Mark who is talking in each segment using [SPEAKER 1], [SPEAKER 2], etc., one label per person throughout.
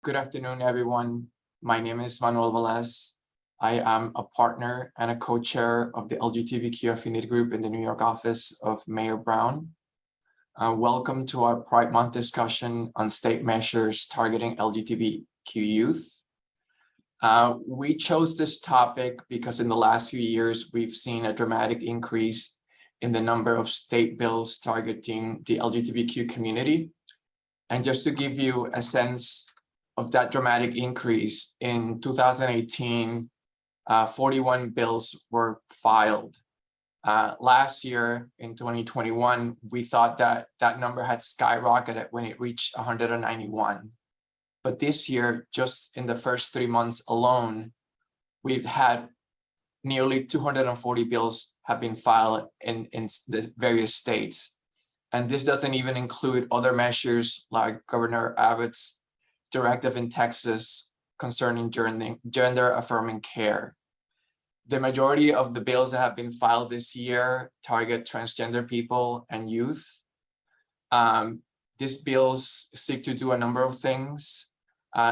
[SPEAKER 1] Good afternoon, everyone. My name is Manuel Velez. I am a partner and a co-chair of the LGBTQ affinity group in the New York office of Mayor Brown. Welcome to our Pride Month discussion on state measures targeting LGBTQ youth. We chose this topic because in the last few years, we've seen a dramatic increase in the number of state bills targeting the LGBTQ community. And just to give you a sense of that dramatic increase, in 2018, 41 bills were filed. Last year, in 2021, we thought that that number had skyrocketed when it reached 191. But this year, just in the first 3 months alone, we've had nearly 240 bills have been filed in the various states. And this doesn't even include other measures like Governor Abbott's directive in Texas concerning gender affirming care. The majority of the bills that have been filed this year target transgender people and youth. These bills seek to do a number of things,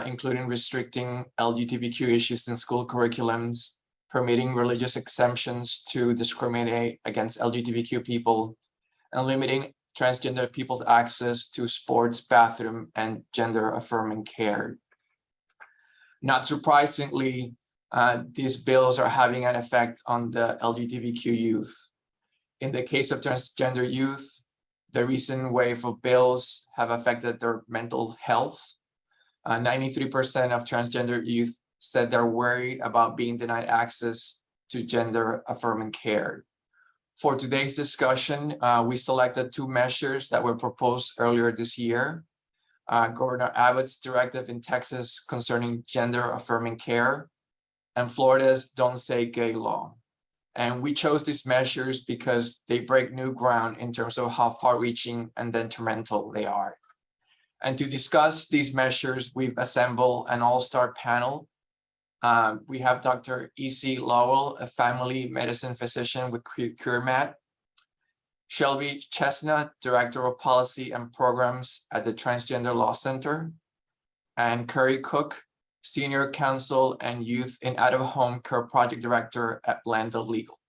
[SPEAKER 1] including restricting LGBTQ issues in school curriculums, permitting religious exemptions to discriminate against LGBTQ people, and limiting transgender people's access to sports, bathroom, and gender affirming care. Not surprisingly, these bills are having an effect on the LGBTQ youth. In the case of transgender youth, the recent wave of bills have affected their mental health. 93% of transgender youth said they're worried about being denied access to gender affirming care. For today's discussion, we selected two measures that were proposed earlier this year. Governor Abbott's directive in Texas concerning gender affirming care, and Florida's Don't Say Gay law. And we chose these measures because they break new ground in terms of how far-reaching and detrimental they are. And to discuss these measures, we've assembled an all-star panel. We have Dr. E.C. Lowell, a family medicine physician with CureMed, Shelby Chestnut, Director of Policy and Programs at the Transgender Law Center, and Curry Cook, Senior Counsel and Youth in Out-of-Home Care Project Director at Blanda Legal.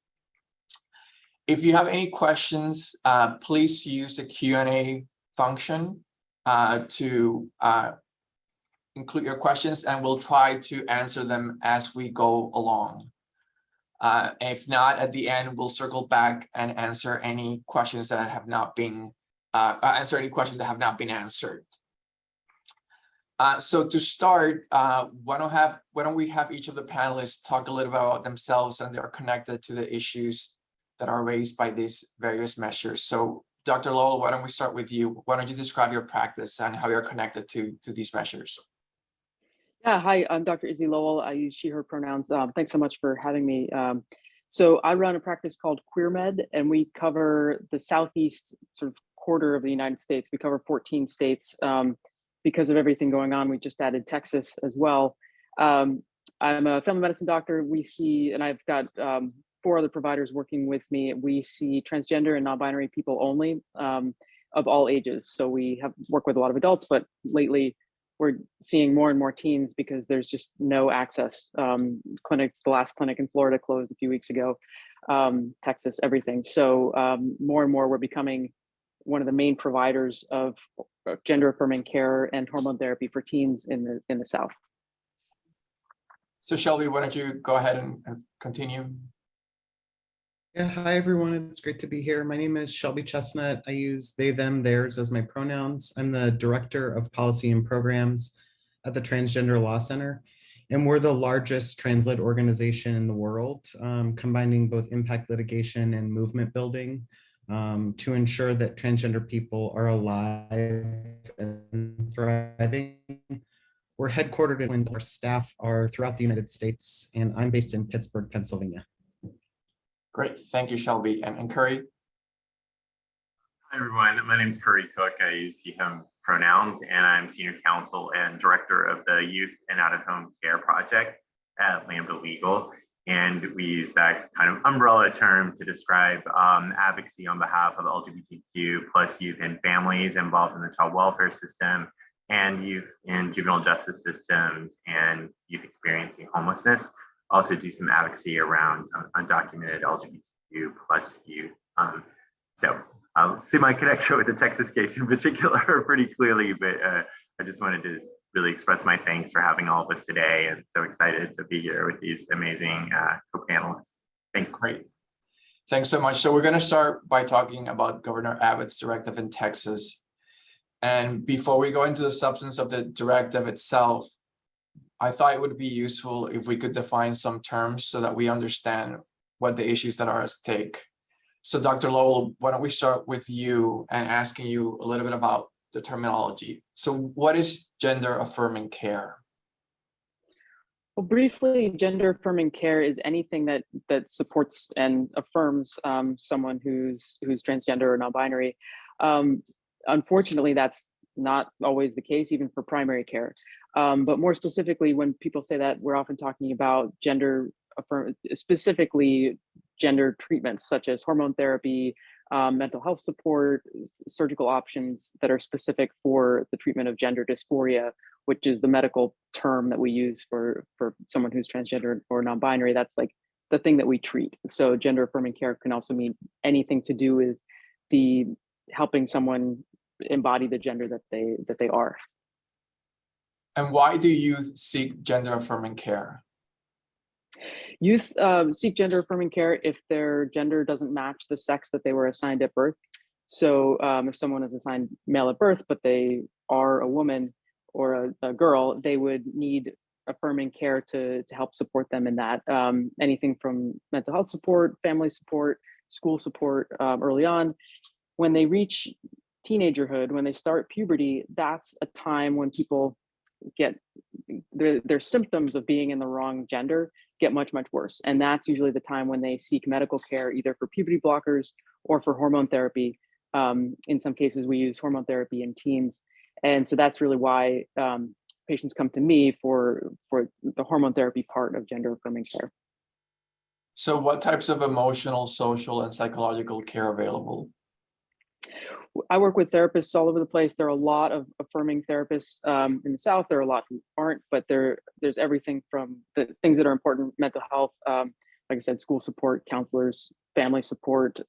[SPEAKER 1] If you have any questions, please use the Q&A function to include your questions, and we'll try to answer them as we go along. If not, at the end, we'll circle back and answer any questions that have not been answered. So to start, why don't we have each of the panelists talk a little bit about themselves and they're connected to the issues that are raised by these various measures. So Dr. Lowell, why don't we start with you? Why don't you describe your practice and how you're connected to these measures?
[SPEAKER 2] Yeah, hi, I'm Dr. Izzy Lowell. I use she, her pronouns. Thanks so much for having me. So I run a practice called QueerMed, and we cover the southeast sort of quarter of the United States. We cover 14 states. Because of everything going on, we just added Texas as well. I'm a family medicine doctor. We see, and I've got 4 other providers working with me. We see transgender and non-binary people only of all ages. So we have worked with a lot of adults, but lately we're seeing more and more teens because there's just no access. Clinics, the last clinic in Florida closed a few weeks ago, Texas, everything. So more and more we're becoming one of the main providers of gender affirming care and hormone therapy for teens in the South.
[SPEAKER 1] So Shelby, why don't you go ahead and continue?
[SPEAKER 3] Yeah, hi everyone, it's great to be here. My name is Shelby Chestnut. I use they, them, theirs as my pronouns. I'm the Director of Policy and Programs at the Transgender Law Center, and we're the largest trans-led organization in the world, combining both impact litigation and movement building to ensure that transgender people are alive and thriving. We're headquartered in, our staff are throughout the United States, and I'm based in Pittsburgh, Pennsylvania.
[SPEAKER 1] Great, thank you, Shelby. And Curry?
[SPEAKER 4] Hi, everyone. My name is Curry Cook. I use he, him pronouns, and I'm Senior Counsel and Director of the Youth and Out-of-Home Care Project at Lambda Legal. And we use that kind of umbrella term to describe advocacy on behalf of LGBTQ plus youth and families involved in the child welfare system and youth in juvenile justice systems and youth experiencing homelessness. Also do some advocacy around undocumented LGBTQ plus youth. So I'll see my connection with the Texas case in particular pretty clearly, but I just wanted to really express my thanks for having all of us today, and so excited to be here with these amazing co-panelists. Thank you.
[SPEAKER 1] Great. Thanks so much. So we're going to start by talking about Governor Abbott's directive in Texas. And before we go into the substance of the directive itself, I thought it would be useful if we could define some terms so that we understand what the issues that are at stake. So Dr. Lowell, why don't we start with you and asking you a little bit about the terminology. So what is gender affirming care?
[SPEAKER 2] Well, briefly, gender affirming care is anything that supports and affirms someone who's transgender or non-binary. Unfortunately, that's not always the case, even for primary care. But more specifically, when people say that, we're often talking about specifically gender treatments such as hormone therapy, mental health support, surgical options that are specific for the treatment of gender dysphoria, which is the medical term that we use for someone who's transgender or non-binary. That's like the thing that we treat. So gender affirming care can also mean anything to do with the helping someone embody the gender that they are.
[SPEAKER 1] And why do you seek gender affirming care?
[SPEAKER 2] Youth seek gender affirming care if their gender doesn't match the sex that they were assigned at birth. So if someone is assigned male at birth, but they are a woman or a girl, they would need affirming care to help support them in that. Anything from mental health support, family support, school support early on. When they reach teenagerhood, when they start puberty, that's a time when people get their symptoms of being in the wrong gender get much worse, and that's usually the time when they seek medical care, either for puberty blockers or for hormone therapy. In some cases, we use hormone therapy in teens, and so that's really why patients come to me for the hormone therapy part of gender affirming care.
[SPEAKER 1] So what types of emotional, social, and psychological care available?
[SPEAKER 2] I work with therapists all over the place. There are a lot of affirming therapists in the South. There are a lot who aren't, but there's everything from the things that are important: mental health, like I said, school support, counselors, family support.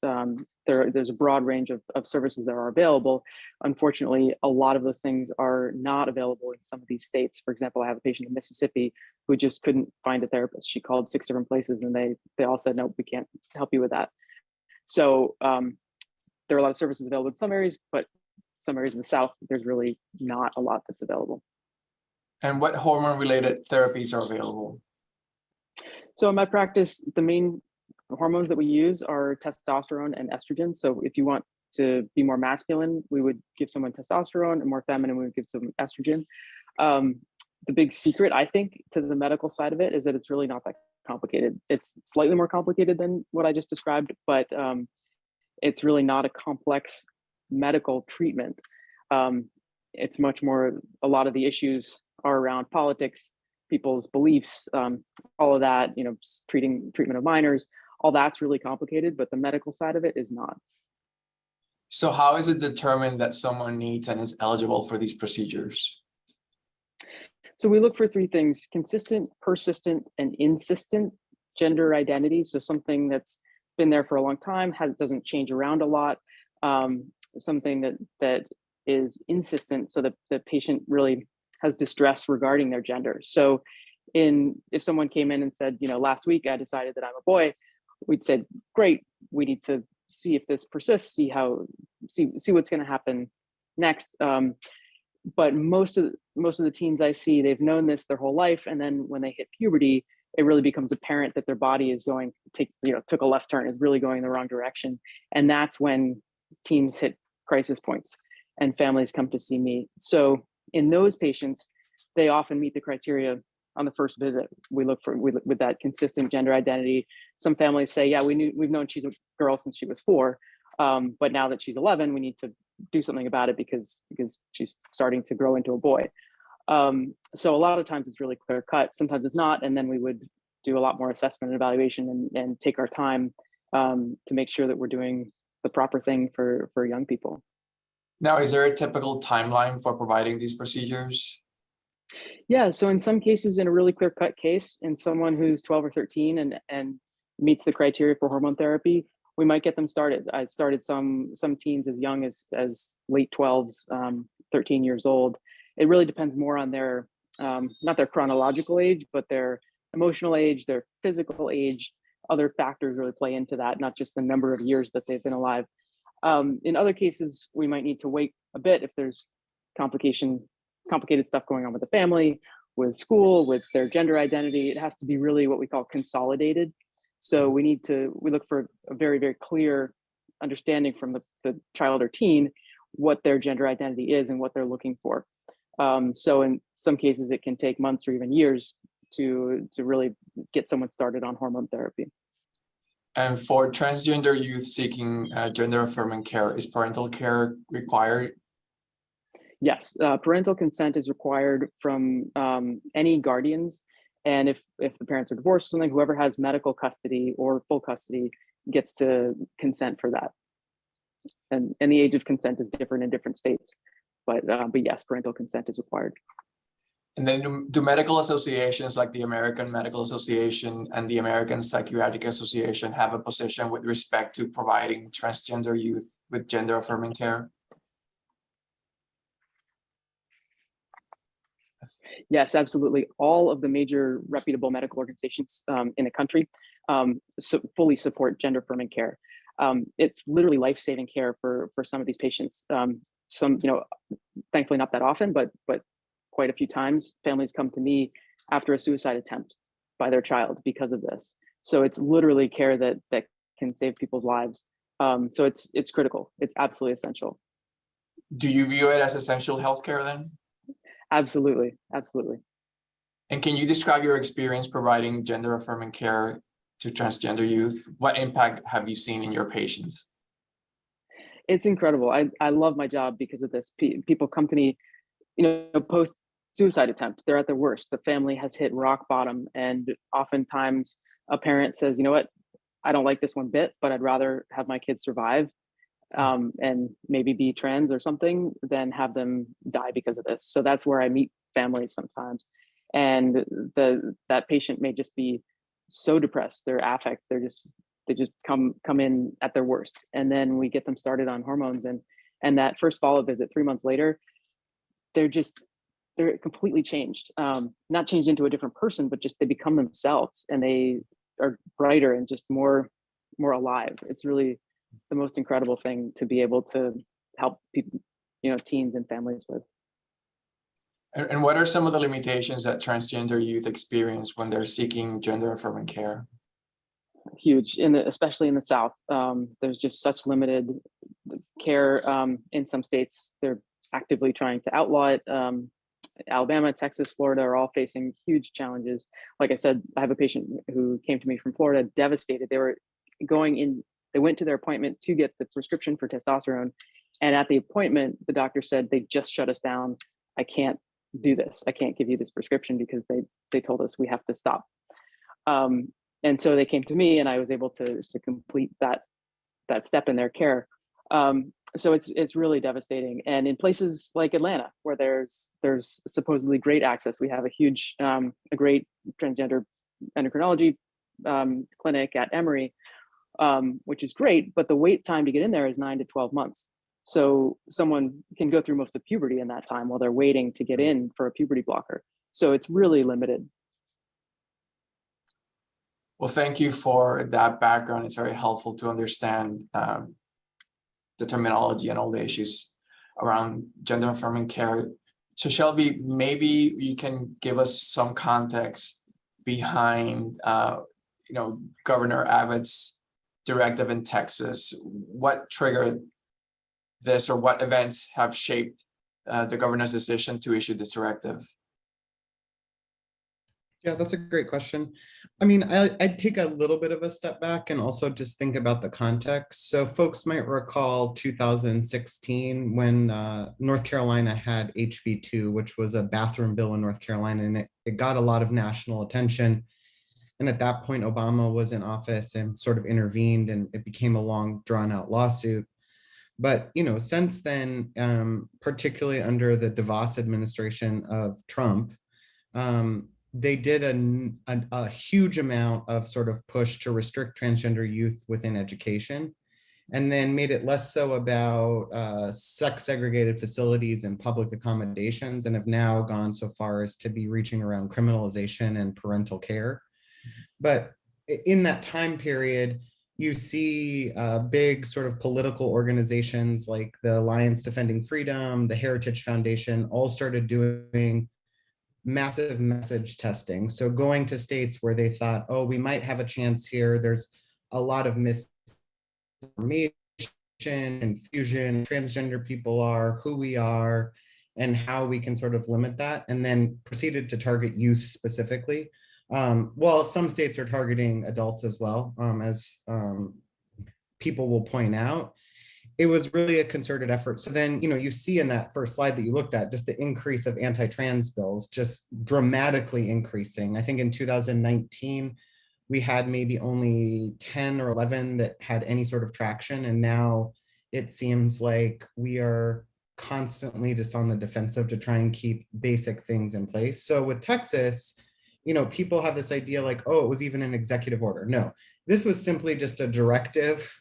[SPEAKER 2] There's a broad range of services that are available. Unfortunately, a lot of those things are not available in some of these states. For example, I have a patient in Mississippi who just couldn't find a therapist. She called 6 different places, and they all said, no, we can't help you with that. So there are a lot of services available in some areas, but some areas in the South, there's really not a lot that's available.
[SPEAKER 1] And what hormone-related therapies are available?
[SPEAKER 2] So in my practice, the main hormones that we use are testosterone and estrogen. So if you want to be more masculine, we would give someone testosterone, and more feminine, we would give some estrogen. The big secret, I think, to the medical side of it is that it's really not that complicated. It's slightly more complicated than what I just described, but it's really not a complex medical treatment. It's much more, a lot of the issues are around politics, people's beliefs, all of that, treatment of minors, all that's really complicated, but the medical side of it is not.
[SPEAKER 1] So how is it determined that someone needs and is eligible for these procedures?
[SPEAKER 2] So we look for 3 things: consistent, persistent, and insistent gender identity. So something that's been there for a long time, doesn't change around a lot, something that is insistent, so that the patient really has distress regarding their gender. So if someone came in and said, last week I decided that I'm a boy, we'd say, great, we need to see if this persists, see what's going to happen next. But most of the teens I see, they've known this their whole life, and then when they hit puberty, it really becomes apparent that their body is took a left turn, is really going in the wrong direction. And that's when teens hit crisis points and families come to see me. So in those patients, they often meet the criteria on the first visit. We look with that consistent gender identity. Some families say, yeah, we've known she's a girl since she was 4, but now that she's 11, we need to do something about it because she's starting to grow into a boy. So a lot of times it's really clear cut, sometimes it's not, and then we would do a lot more assessment and evaluation and take our time to make sure that we're doing the proper thing for young people.
[SPEAKER 1] Now, is there a typical timeline for providing these procedures?
[SPEAKER 2] Yeah, so in some cases, in a really clear-cut case, in someone who's 12 or 13 and meets the criteria for hormone therapy, we might get them started. I started some teens as young as late 12s, 13 years old. It really depends more on their, not their chronological age, but their emotional age, their physical age. Other factors really play into that, not just the number of years that they've been alive. In other cases, we might need to wait a bit if there's complicated stuff going on with the family, with school, with their gender identity. It has to be really what we call consolidated. So we look for a very, very clear understanding from the child or teen what their gender identity is and what they're looking for. So in some cases, it can take months or even years to really get someone started on hormone therapy.
[SPEAKER 1] And for transgender youth seeking gender affirming care, is parental care required?
[SPEAKER 2] Yes, parental consent is required from any guardians. And if the parents are divorced or something, whoever has medical custody or full custody gets to consent for that. And the age of consent is different in different states. But yes, parental consent is required.
[SPEAKER 1] And then do medical associations like the American Medical Association and the American Psychiatric Association have a position with respect to providing transgender youth with gender affirming care?
[SPEAKER 2] Yes, absolutely. All of the major reputable medical organizations in the country fully support gender affirming care. It's literally life-saving care for some of these patients. Some, thankfully not that often, but quite a few times, families come to me after a suicide attempt by their child because of this. So it's literally care that can save people's lives. So it's critical. It's absolutely essential.
[SPEAKER 1] Do you view it as essential healthcare then?
[SPEAKER 2] Absolutely, absolutely.
[SPEAKER 1] And can you describe your experience providing gender affirming care to transgender youth? What impact have you seen in your patients?
[SPEAKER 2] It's incredible. I love my job because of this. People come to me, post suicide attempt, they're at their worst. The family has hit rock bottom. And oftentimes a parent says, you know what, I don't like this one bit, but I'd rather have my kids survive and maybe be trans or something than have them die because of this. So that's where I meet families sometimes. And that patient may just be so depressed, their affect, they just come in at their worst. And then we get them started on hormones, and that first follow-up visit 3 months later, they're completely changed. Not changed into a different person, but just they become themselves, and they are brighter and just more alive. It's really the most incredible thing to be able to help people, teens and families with.
[SPEAKER 1] And what are some of the limitations that transgender youth experience when they're seeking gender affirming care?
[SPEAKER 2] Huge, especially in the South. There's just such limited care. In some states, they're actively trying to outlaw it. Alabama, Texas, Florida are all facing huge challenges. Like I said, I have a patient who came to me from Florida, devastated. They went to their appointment to get the prescription for testosterone. And at the appointment, the doctor said, they just shut us down. I can't do this. I can't give you this prescription because they told us we have to stop. And so they came to me, and I was able to complete that step in their care. So it's really devastating. And in places like Atlanta, where there's supposedly great access, we have a great transgender endocrinology clinic at Emory, which is great, but the wait time to get in there is 9 to 12 months. So someone can go through most of puberty in that time while they're waiting to get in for a puberty blocker. So it's really limited.
[SPEAKER 1] Well, thank you for that background. It's very helpful to understand the terminology and all the issues around gender affirming care. So Shelby, maybe you can give us some context behind, Governor Abbott's directive in Texas. What triggered this, or what events have shaped the governor's decision to issue this directive?
[SPEAKER 3] Yeah, that's a great question. I mean, I'd take a little bit of a step back and also just think about the context. So folks might recall 2016 when North Carolina had HB2, which was a bathroom bill in North Carolina, and it got a lot of national attention. And at that point, Obama was in office and sort of intervened, and it became a long drawn out lawsuit. But, since then, particularly under the DeVos administration of Trump, they did a huge amount of sort of push to restrict transgender youth within education, and then made it less so about sex segregated facilities and public accommodations, and have now gone so far as to be reaching around criminalization and parental care. But in that time period, you see big sort of political organizations like the Alliance Defending Freedom, the Heritage Foundation, all started doing massive message testing. So going to states where they thought, oh, we might have a chance here. There's a lot of misinformation, confusion, transgender people are, who we are, and how we can sort of limit that, and then proceeded to target youth specifically. Well, some states are targeting adults as well, as people will point out. It was really a concerted effort. So then, you see in that first slide that you looked at, just the increase of anti-trans bills just dramatically increasing. I think in 2019, we had maybe only 10 or 11 that had any sort of traction. And now it seems like we are constantly just on the defensive to try and keep basic things in place. So with Texas, people have this idea like, oh, it was even an executive order. No, this was simply just a directive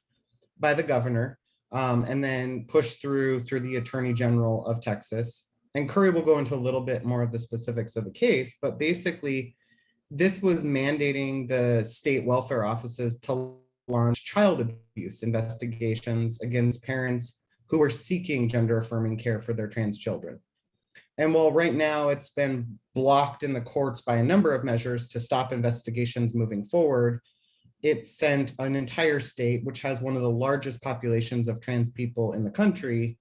[SPEAKER 3] by the governor, and then pushed through the Attorney General of Texas. And Curry will go into a little bit more of the specifics of the case, but basically this was mandating the state welfare offices to launch child abuse investigations against parents who were seeking gender affirming care for their trans children. And while right now it's been blocked in the courts by a number of measures to stop investigations moving forward, it sent an entire state, which has one of the largest populations of trans people in the country,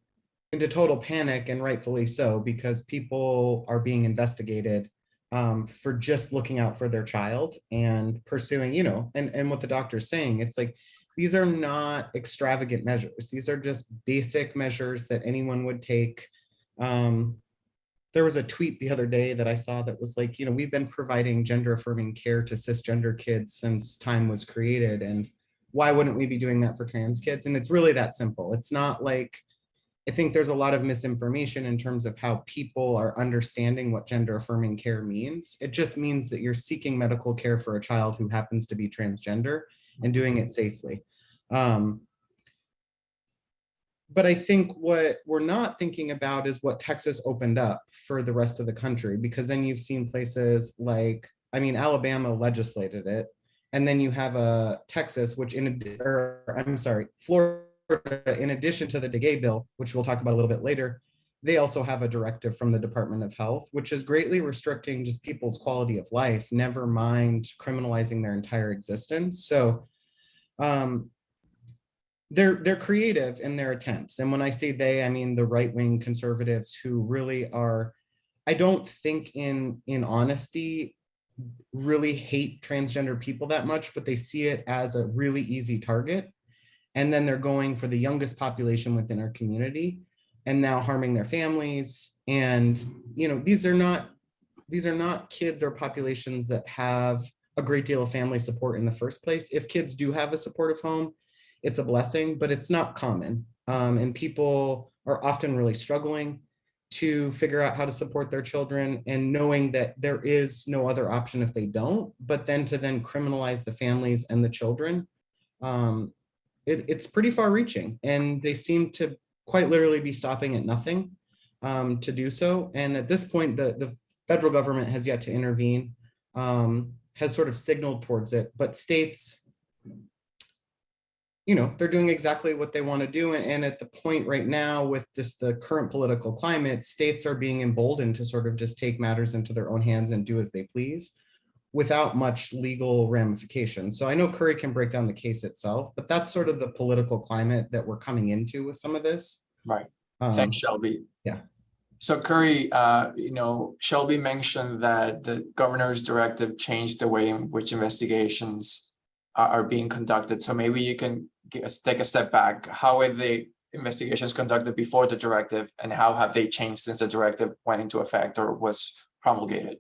[SPEAKER 3] into total panic, and rightfully so, because people are being investigated for just looking out for their child and pursuing, and what the doctor's saying, it's like, these are not extravagant measures. These are just basic measures that anyone would take. There was a tweet the other day that I saw that was like, we've been providing gender affirming care to cisgender kids since time was created. And why wouldn't we be doing that for trans kids? And it's really that simple. It's not like, I think there's a lot of misinformation in terms of how people are understanding what gender affirming care means. It just means that you're seeking medical care for a child who happens to be transgender and doing it safely. But I think what we're not thinking about is what Texas opened up for the rest of the country, because then you've seen places like, Alabama legislated it. And then you have Texas, which Florida, in addition to the gay bill, which we'll talk about a little bit later, they also have a directive from the Department of Health, which is greatly restricting just people's quality of life, never mind criminalizing their entire existence. So they're creative in their attempts. And when I say they, I mean the right-wing conservatives who really are, I don't think in honesty, really hate transgender people that much, but they see it as a really easy target. And then they're going for the youngest population within our community and now harming their families. And, these are not kids or populations that have a great deal of family support in the first place. If kids do have a supportive home, it's a blessing, but it's not common. And people are often really struggling to figure out how to support their children, and knowing that there is no other option if they don't, but then to criminalize the families and the children, it's pretty far reaching. And they seem to quite literally be stopping at nothing to do so. And at this point, the federal government has yet to intervene, has sort of signaled towards it, but states, they're doing exactly what they want to do. And at the point right now, with just the current political climate, states are being emboldened to sort of just take matters into their own hands and do as they please without much legal ramification. So I know Curry can break down the case itself, but that's sort of the political climate that we're coming into with some of this.
[SPEAKER 1] Right. Thanks, Shelby.
[SPEAKER 3] Yeah.
[SPEAKER 1] So Curry, Shelby mentioned that the governor's directive changed the way in which investigations are being conducted. So maybe you can take a step back. How were the investigations conducted before the directive, and how have they changed since the directive went into effect or was promulgated?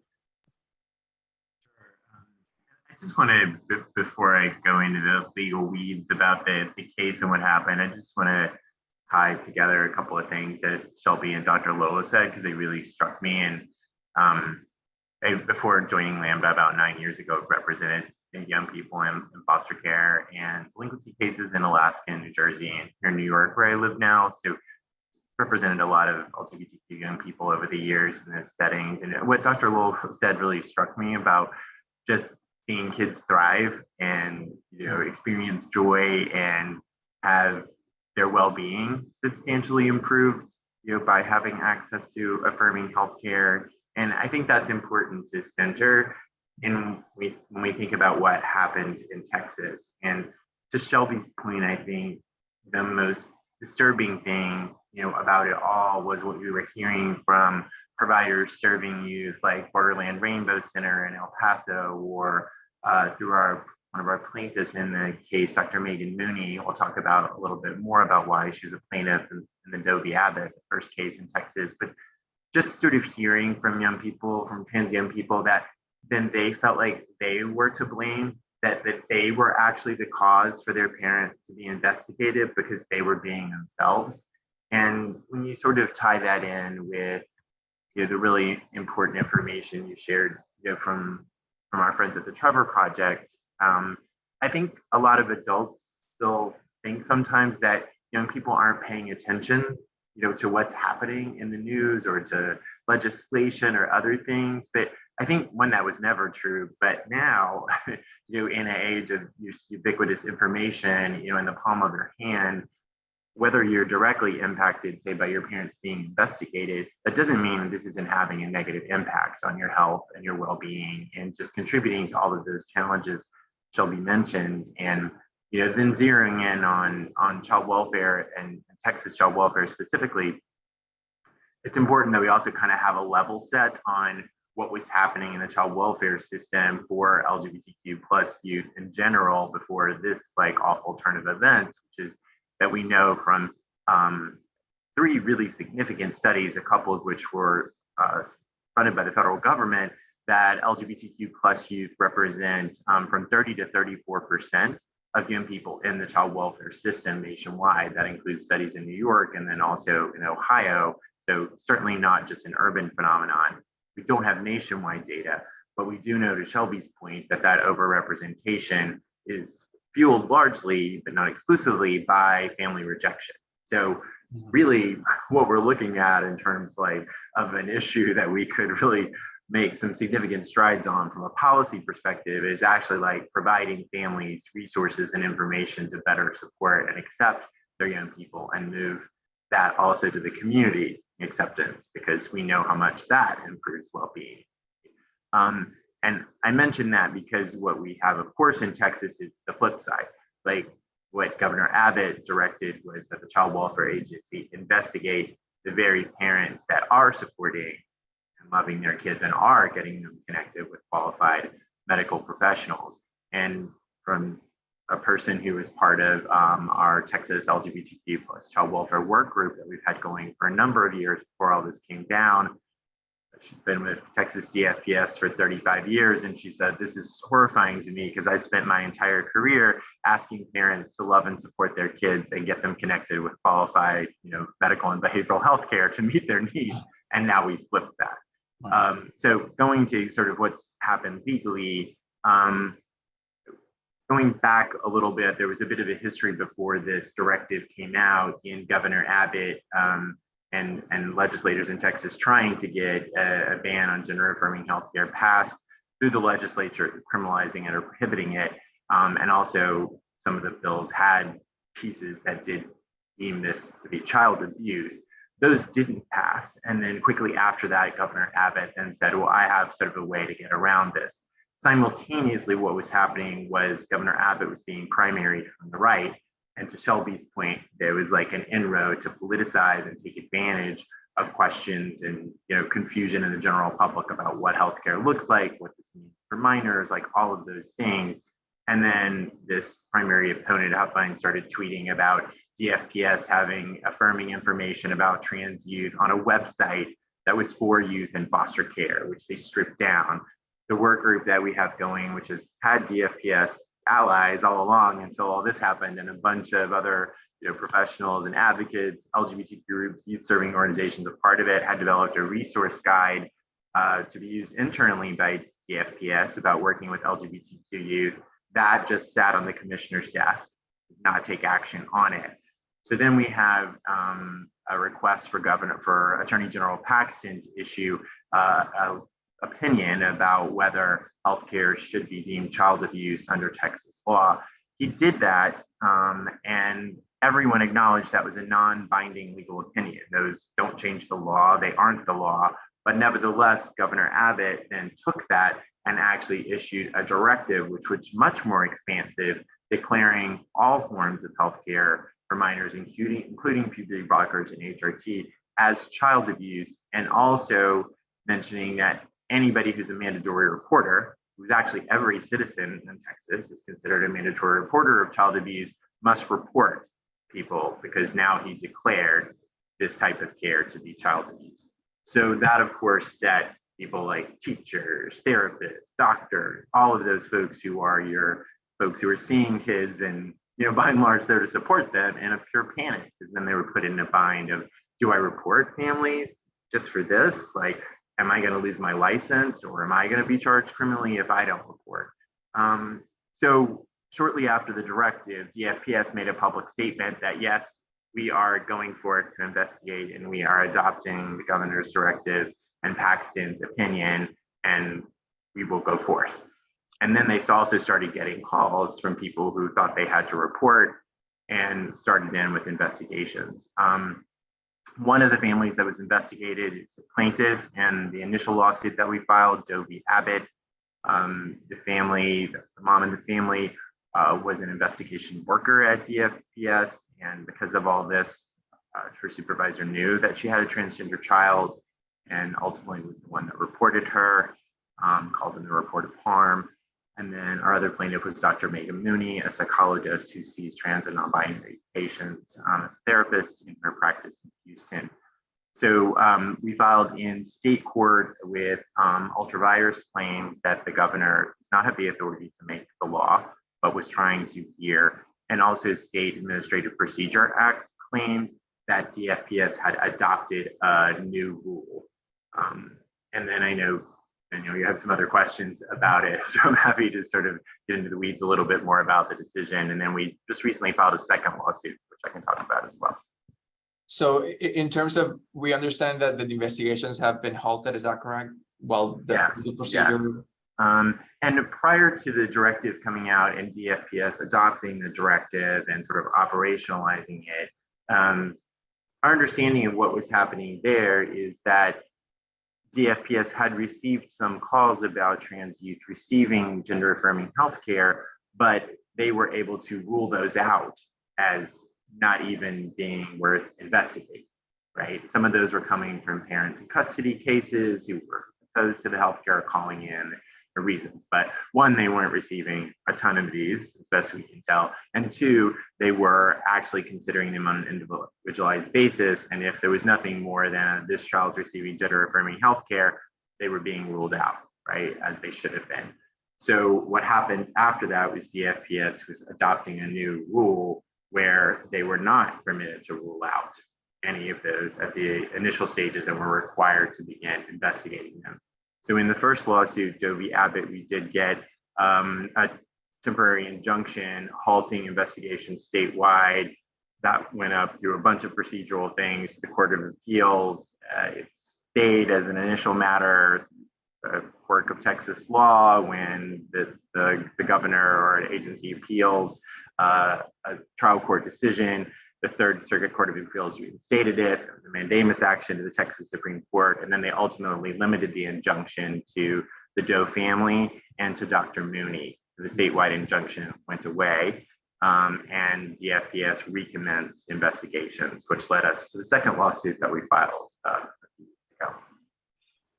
[SPEAKER 4] I just want to, before I go into the legal weeds about the case and what happened, I just want to tie together a couple of things that Shelby and Dr. Lola said, because they really struck me. And before joining Lambda about 9 years ago, represented young people in foster care and delinquency cases in Alaska and New Jersey and here in New York, where I live now. So represented a lot of LGBTQ young people over the years in those settings. And what Dr. Lowell said really struck me about just seeing kids thrive and experience joy and have their well-being substantially improved by having access to affirming healthcare. And I think that's important to center when we think about what happened in Texas. And to Shelby's point, I think the most disturbing thing about it all was what we were hearing from providers serving youth like Borderland Rainbow Center in El Paso, or through one of our plaintiffs in the case, Dr. Megan Mooney. We'll talk about a little bit more about why she was a plaintiff in the Dovey Abbott, the first case in Texas. But just sort of hearing from young people, from trans young people, that then they felt like they were to blame, that they were actually the cause for their parent to be investigated because they were being themselves. And when you sort of tie that in with the really important information you shared from our friends at the Trevor Project, I think a lot of adults still think sometimes that young people aren't paying attention to what's happening in the news or to legislation or other things. But I think one, that was never true. But now, in an age of ubiquitous information, in the palm of your hand, whether you're directly impacted, say, by your parents being investigated, that doesn't mean this isn't having a negative impact on your health and your well-being, and just contributing to all of those challenges Shelby mentioned. And then zeroing in on child welfare and Texas child welfare specifically, it's important that we also kind of have a level set on what was happening in the child welfare system for LGBTQ plus youth in general before this awful turn of events, which is that we know from 3 really significant studies, a couple of which were funded by the federal government, that LGBTQ plus youth represent from 30 to 34% of young people in the child welfare system nationwide. That includes studies in New York and then also in Ohio. So certainly not just an urban phenomenon. We don't have nationwide data, but we do know, to Shelby's point, that overrepresentation is fueled largely, but not exclusively, by family rejection. So really what we're looking at in terms of an issue that we could really make some significant strides on from a policy perspective is actually providing families resources and information to better support and accept their young people, and move that also to the community acceptance, because we know how much that improves well-being. And I mention that because what we have, of course, in Texas is the flip side. What Governor Abbott directed was that the child welfare agency investigate the very parents that are supporting and loving their kids and are getting them connected with qualified medical professionals. And from a person who was part of our Texas LGBTQ plus child welfare work group that we've had going for a number of years before all this came down. She's been with Texas DFPS for 35 years, and she said, this is horrifying to me because I spent my entire career asking parents to love and support their kids and get them connected with qualified, medical and behavioral health care to meet their needs. And now we flipped that. So going to sort of what's happened legally, going back a little bit, there was a bit of a history before this directive came out, and Governor Abbott and legislators in Texas trying to get a ban on gender affirming healthcare passed through the legislature, criminalizing it or prohibiting it. And also some of the bills had pieces that did deem this to be child abuse. Those didn't pass. And then quickly after that, Governor Abbott then said, well, I have sort of a way to get around this. Simultaneously, what was happening was Governor Abbott was being primaried from the right. And to Shelby's point, there was an inroad to politicize and take advantage of questions and confusion in the general public about what healthcare looks like, what this means for minors, all of those things. And then this primary opponent outline started tweeting about DFPS having affirming information about trans youth on a website that was for youth in foster care, which they stripped down. The work group that we have going, which has had DFPS allies all along until all this happened, and a bunch of other professionals and advocates, LGBT groups, youth serving organizations, a part of it, had developed a resource guide to be used internally by DFPS about working with LGBTQ youth. That just sat on the commissioner's desk, did not take action on it. So then we have a request for Attorney General Paxton to issue an opinion about whether healthcare should be deemed child abuse under Texas law. He did that, and everyone acknowledged that was a non-binding legal opinion. Those don't change the law, they aren't the law, but nevertheless, Governor Abbott then took that and actually issued a directive, which was much more expansive, declaring all forms of healthcare for minors, including puberty blockers and HRT, as child abuse, and also mentioning that anybody who's a mandatory reporter, who's actually every citizen in Texas is considered a mandatory reporter of child abuse, must report people, because now he declared this type of care to be child abuse. So that, of course, set people like teachers, therapists, doctors, all of those folks who are your folks who are seeing kids and, by and large, there to support them, in a pure panic, because then they were put in a bind of, do I report families just for this? Like, am I going to lose my license, or am I going to be charged criminally if I don't report? So shortly after the directive, DFPS made a public statement that, yes, we are going for it to investigate, and we are adopting the governor's directive and Paxton's opinion, and we will go forth. And then they also started getting calls from people who thought they had to report, and started in with investigations. One of the families that was investigated is a plaintiff in the initial lawsuit that we filed, Dovey Abbott. The mom and the family was an investigation worker at DFPS, and because of all this, her supervisor knew that she had a transgender child, and ultimately was the one that reported her, called in the report of harm. And then our other plaintiff was Dr. Megan Mooney, a psychologist who sees trans and non-binary patients as a therapist in her practice in Houston. So we filed in state court with ultra-virus claims that the governor does not have the authority to make the law, but was trying to hear, and also State Administrative Procedure Act claims that DFPS had adopted a new rule. And then I know you have some other questions about it, so I'm happy to sort of get into the weeds a little bit more about the decision. And then we just recently filed a second lawsuit, which I can talk about as well.
[SPEAKER 1] So in terms of, we understand that the investigations have been halted, is that correct? Well, the procedure.
[SPEAKER 4] Yes. And prior to the directive coming out and DFPS adopting the directive and sort of operationalizing it, our understanding of what was happening there is that DFPS had received some calls about trans youth receiving gender affirming healthcare, but they were able to rule those out as not even being worth investigating, right? Some of those were coming from parents in custody cases who were opposed to the healthcare, calling in for reasons. But one, they weren't receiving a ton of these, as best we can tell. And two, they were actually considering them on an individualized basis. And if there was nothing more than this child's receiving gender affirming healthcare, they were being ruled out, right? As they should have been. So what happened after that was DFPS was adopting a new rule where they were not permitted to rule out any of those at the initial stages and were required to begin investigating them. So in the first lawsuit, Dovey Abbott, we did get a temporary injunction halting investigations statewide. That went up through a bunch of procedural things. The Court of Appeals, it stayed as an initial matter, the quirk of Texas law, when the governor or agency appeals a trial court decision. The Third Circuit Court of Appeals reinstated it, the mandamus action to the Texas Supreme Court, and then they ultimately limited the injunction to the Doe family and to Dr. Mooney. The statewide injunction went away, and the FPS recommenced investigations, which led us to the second lawsuit that we filed a few weeks ago.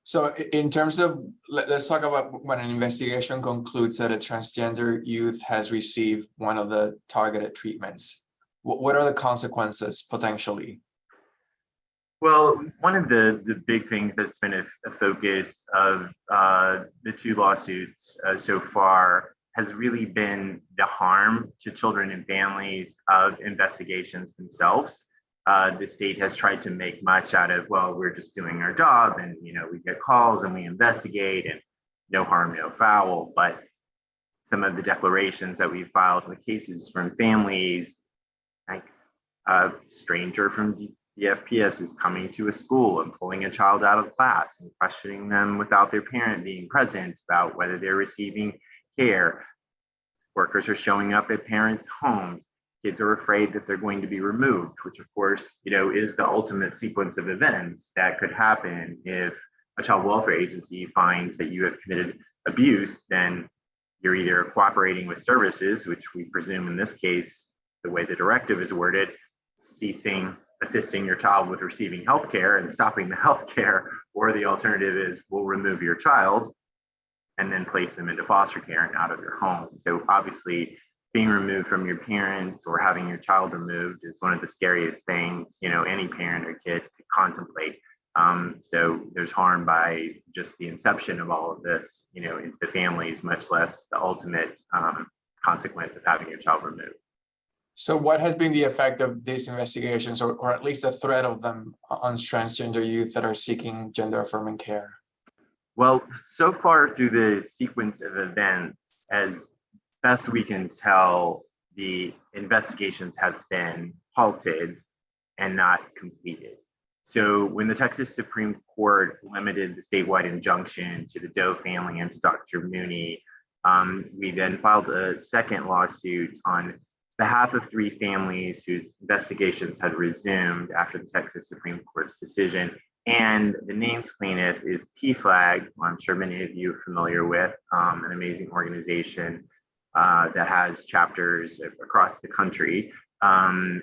[SPEAKER 1] So in terms of, let's talk about when an investigation concludes that a transgender youth has received one of the targeted treatments. What are the consequences potentially?
[SPEAKER 4] Well, one of the big things that's been a focus of the two lawsuits so far has really been the harm to children and families of investigations themselves. The state has tried to make much out of, well, we're just doing our job, and we get calls and we investigate, and no harm, no foul. But some of the declarations that we filed in the cases from families, like a stranger from the FPS is coming to a school and pulling a child out of class and questioning them without their parent being present about whether they're receiving care. Workers are showing up at parents' homes. Kids are afraid that they're going to be removed, which of course, is the ultimate sequence of events that could happen if a child welfare agency finds that you have committed abuse. Then you're either cooperating with services, which we presume in this case, the way the directive is worded, ceasing assisting your child with receiving healthcare and stopping the healthcare, or the alternative is we'll remove your child and then place them into foster care and out of your home. So obviously being removed from your parents or having your child removed is one of the scariest things, any parent or kid could contemplate. So there's harm by just the inception of all of this, into the families, much less the ultimate consequence of having your child removed.
[SPEAKER 1] So what has been the effect of these investigations, or at least the threat of them, on transgender youth that are seeking gender affirming care?
[SPEAKER 4] Well, so far through the sequence of events, as best we can tell, the investigations have been halted and not completed. So when the Texas Supreme Court limited the statewide injunction to the Doe family and to Dr. Mooney, we then filed a second lawsuit on behalf of 3 families whose investigations had resumed after the Texas Supreme Court's decision. And the named plaintiff is PFLAG, who I'm sure many of you are familiar with, an amazing organization that has chapters across the country,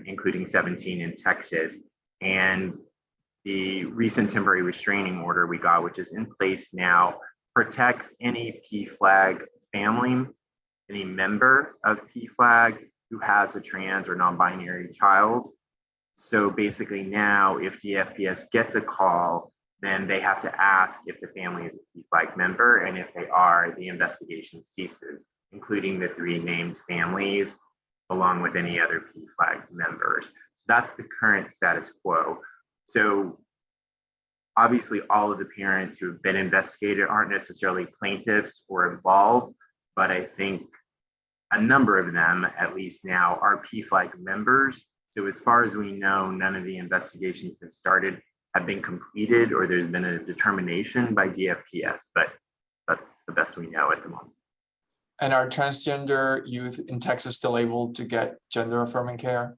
[SPEAKER 4] including 17 in Texas. And the recent temporary restraining order we got, which is in place now, protects any PFLAG family, any member of PFLAG who has a trans or non-binary child. So basically now, if DFPS gets a call, then they have to ask if the family is a PFLAG member, and if they are, the investigation ceases, including the 3 named families, along with any other PFLAG members. So that's the current status quo. So obviously all of the parents who have been investigated aren't necessarily plaintiffs or involved, but I think a number of them, at least now, are PFLAG members. So as far as we know, none of the investigations that started have been completed, or there's been a determination by DFPS, but that's the best we know at the moment.
[SPEAKER 1] And are transgender youth in Texas still able to get gender affirming care?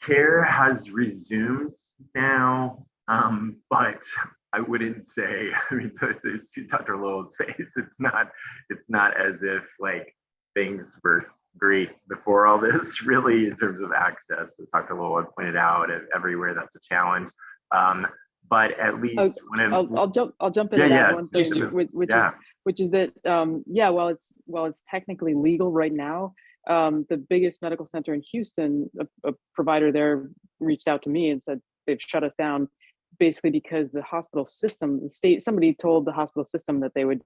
[SPEAKER 4] Care has resumed now, but I wouldn't say, to Dr. Lowell's face, it's not as if things were great before all this, really, in terms of access, as Dr. Lowell pointed out, everywhere that's a challenge. But at least
[SPEAKER 2] I'll jump into that one thing, which is that while it's technically legal right now, the biggest medical center in Houston, a provider there reached out to me and said they've shut us down, basically because the hospital system, somebody told the hospital system that they would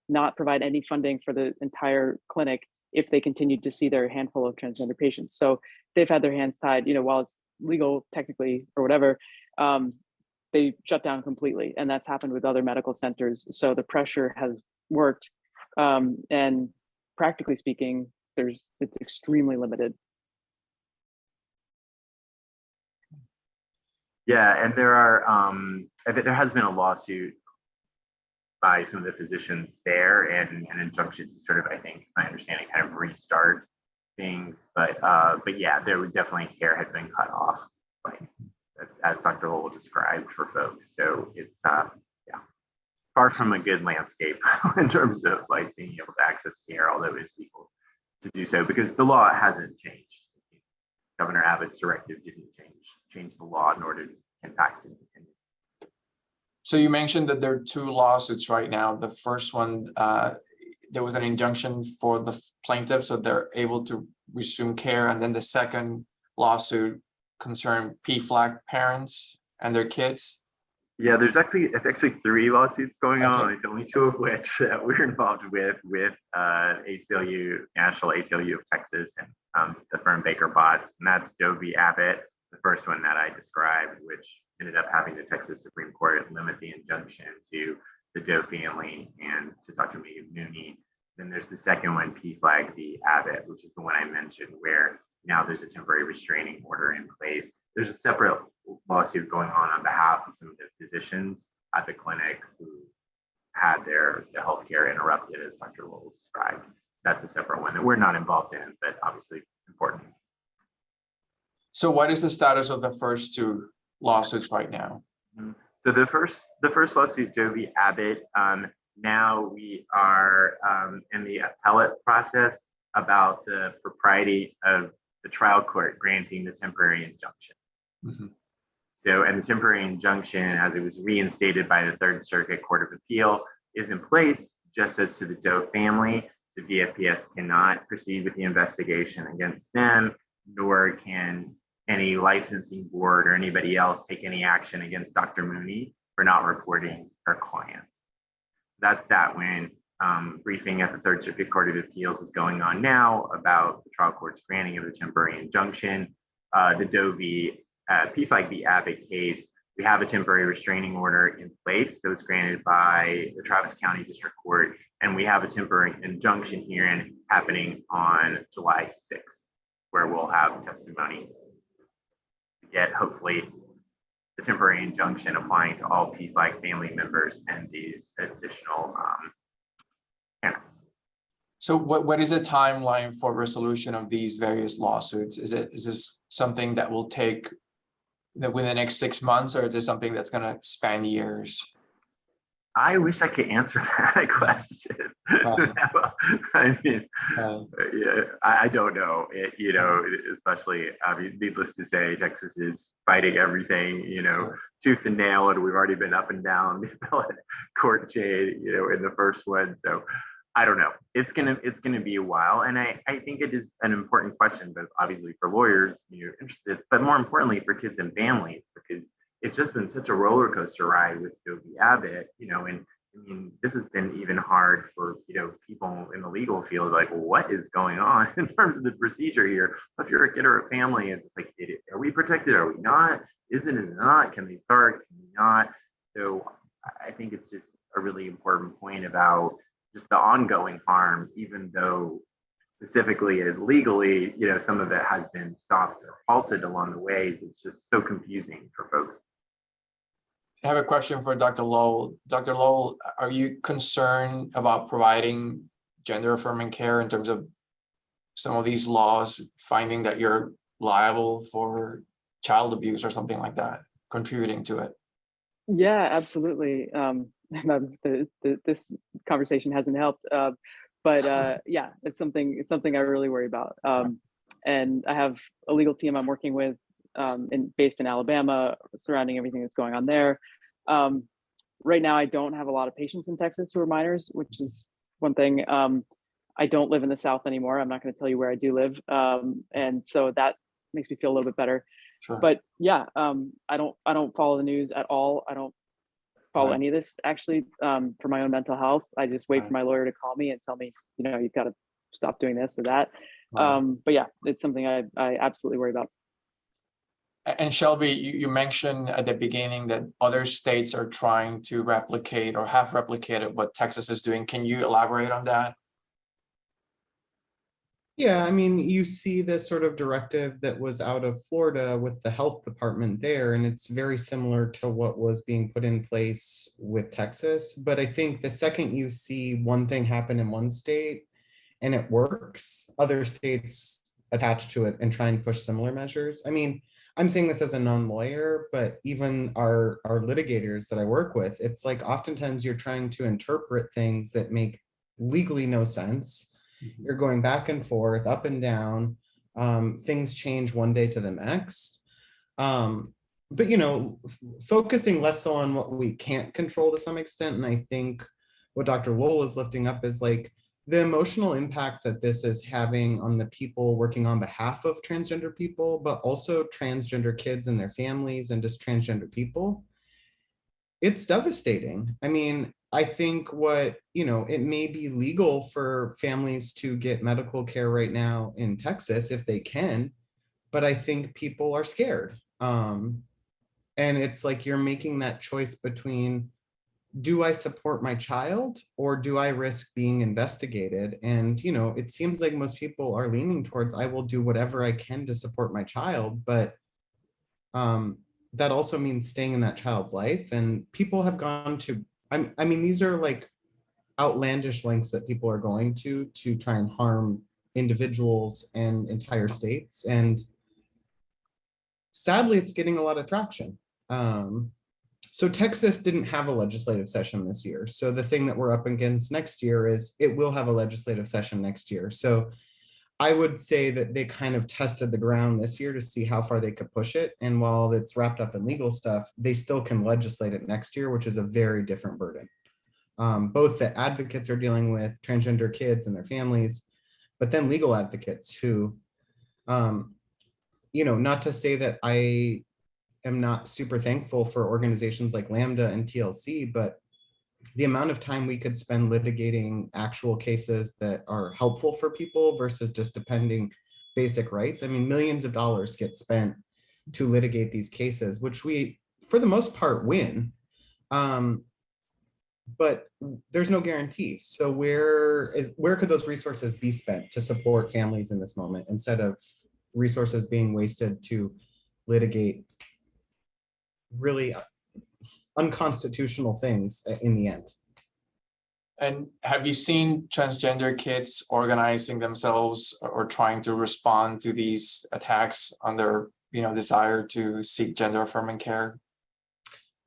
[SPEAKER 2] not provide any funding for the entire clinic if they continued to see their handful of transgender patients. So they've had their hands tied, while it's legal technically or whatever, they shut down completely. And that's happened with other medical centers. So the pressure has worked. And practically speaking, it's extremely limited.
[SPEAKER 4] Yeah, and there has been a lawsuit by some of the physicians there, and an injunction to sort of, I think, my understanding, kind of restart things. But yeah, there would definitely care had been cut off, as Dr. Lowell described, for folks. So it's far from a good landscape in terms of being able to access care, although it's legal to do so, because the law hasn't changed. Governor Abbott's directive didn't change the law, nor did Ken Paxton.
[SPEAKER 1] So you mentioned that there are 2 lawsuits right now. The first one, there was an injunction for the plaintiff, so they're able to resume care. And then the second lawsuit concerned PFLAG parents and their kids.
[SPEAKER 4] Yeah, it's actually 3 lawsuits going on.
[SPEAKER 1] Okay.
[SPEAKER 4] It's only 2 of which we're involved with ACLU, National ACLU of Texas, and the firm Baker Botts, and that's Doe v. Abbott, the first one that I described, which ended up having the Texas Supreme Court limit the injunction to the Doe family and to Dr. Megan Mooney. Then there's the second one, PFLAG v. Abbott, which is the one I mentioned, where now there's a temporary restraining order in place. There's a separate lawsuit going on behalf of some of the physicians at the clinic who had the healthcare interrupted, as Dr. Lowell described. That's a separate one that we're not involved in, but obviously important.
[SPEAKER 1] So what is the status of the first 2 lawsuits right now?
[SPEAKER 4] So the first lawsuit, Doe v. Abbott, now we are in the appellate process about the propriety of the trial court granting the temporary injunction.
[SPEAKER 1] Mm-hmm.
[SPEAKER 4] So, and the temporary injunction, as it was reinstated by the Third Circuit Court of Appeal, is in place just as to the Doe family. So DFPS cannot proceed with the investigation against them, nor can any licensing board or anybody else take any action against Dr. Mooney for not reporting her clients. That's that when briefing at the Third Circuit Court of Appeals is going on now about the trial court's granting of the temporary injunction. The Doe v. PFLAG v. Abbott case, we have a temporary restraining order in place that was granted by the Travis County District Court, and we have a temporary injunction hearing happening on July 6th, where we'll have testimony to get hopefully the temporary injunction applying to all PFLAG family members and these additional parents.
[SPEAKER 1] So what is the timeline for resolution of these various lawsuits? Is this something that will take within the next 6 months, or is this something that's going to span years?
[SPEAKER 4] I wish I could answer that question. I mean, yeah, I don't know. Especially, needless to say, Texas is fighting everything, tooth and nail, and we've already been up and down the appellate court chain, in the first one. So I don't know. It's gonna be a while, and I think it is an important question, but obviously for lawyers, you're interested, but more importantly for kids and families, because it's just been such a roller coaster ride with Doe v. Abbott, and I mean, this has been even hard for people in the legal field, like, well, what is going on in terms of the procedure here? If you're a kid or a family, it's just like, are we protected? Are we not? Is it not? Can they start? Can we not? So I think it's just a really important point about just the ongoing harm, even though specifically and legally, some of it has been stopped or halted along the ways. It's just so confusing for folks.
[SPEAKER 1] I have a question for Dr. Lowell. Dr. Lowell, are you concerned about providing gender affirming care in terms of some of these laws finding that you're liable for child abuse or something like that, contributing to it?
[SPEAKER 2] Yeah, absolutely. This conversation hasn't helped, but yeah, it's something I really worry about. And I have a legal team I'm working with based in Alabama surrounding everything that's going on there. Right now, I don't have a lot of patients in Texas who are minors, which is one thing. I don't live in the South anymore. I'm not going to tell you where I do live. And so that makes me feel a little bit better.
[SPEAKER 1] Sure.
[SPEAKER 2] But yeah, I don't follow the news at all. I don't follow any of this actually for my own mental health. I just wait for my lawyer to call me and tell me, you've got to stop doing this or that. But yeah, it's something I absolutely worry about.
[SPEAKER 1] And Shelby, you mentioned at the beginning that other states are trying to replicate or have replicated what Texas is doing. Can you elaborate on that?
[SPEAKER 3] Yeah, I mean, you see this sort of directive that was out of Florida with the health department there, and it's very similar to what was being put in place with Texas. But I think the second you see one thing happen in one state and it works, other states attach to it and try and push similar measures. I mean, I'm saying this as a non-lawyer, but even our litigators that I work with, it's like oftentimes you're trying to interpret things that make legally no sense. You're going back and forth, up and down. Things change one day to the next. But, focusing less so on what we can't control to some extent. And I think what Dr. Lowell is lifting up is like the emotional impact that this is having on the people working on behalf of transgender people, but also transgender kids and their families and just transgender people. it's devastating. I mean, I think it may be legal for families to get medical care right now in Texas if they can, but I think people are scared. And it's like you're making that choice between, do I support my child or do I risk being investigated? And, it seems like most people are leaning towards, I will do whatever I can to support my child, but that also means staying in that child's life. And people have gone to, I mean, these are like outlandish lengths that people are going to try and harm individuals and entire states. And sadly, it's getting a lot of traction. So Texas didn't have a legislative session this year. So the thing that we're up against next year is it will have a legislative session next year. So I would say that they kind of tested the ground this year to see how far they could push it. And while it's wrapped up in legal stuff, they still can legislate it next year, which is a very different burden. Both the advocates are dealing with transgender kids and their families, but then legal advocates who, not to say that I am not super thankful for organizations like Lambda and TLC, but the amount of time we could spend litigating actual cases that are helpful for people versus just defending basic rights. I mean, millions of dollars get spent to litigate these cases, which we, for the most part, win. But there's no guarantee. So where could those resources be spent to support families in this moment instead of resources being wasted to litigate really unconstitutional things in the end?
[SPEAKER 1] And have you seen transgender kids organizing themselves or trying to respond to these attacks on their, desire to seek gender affirming care?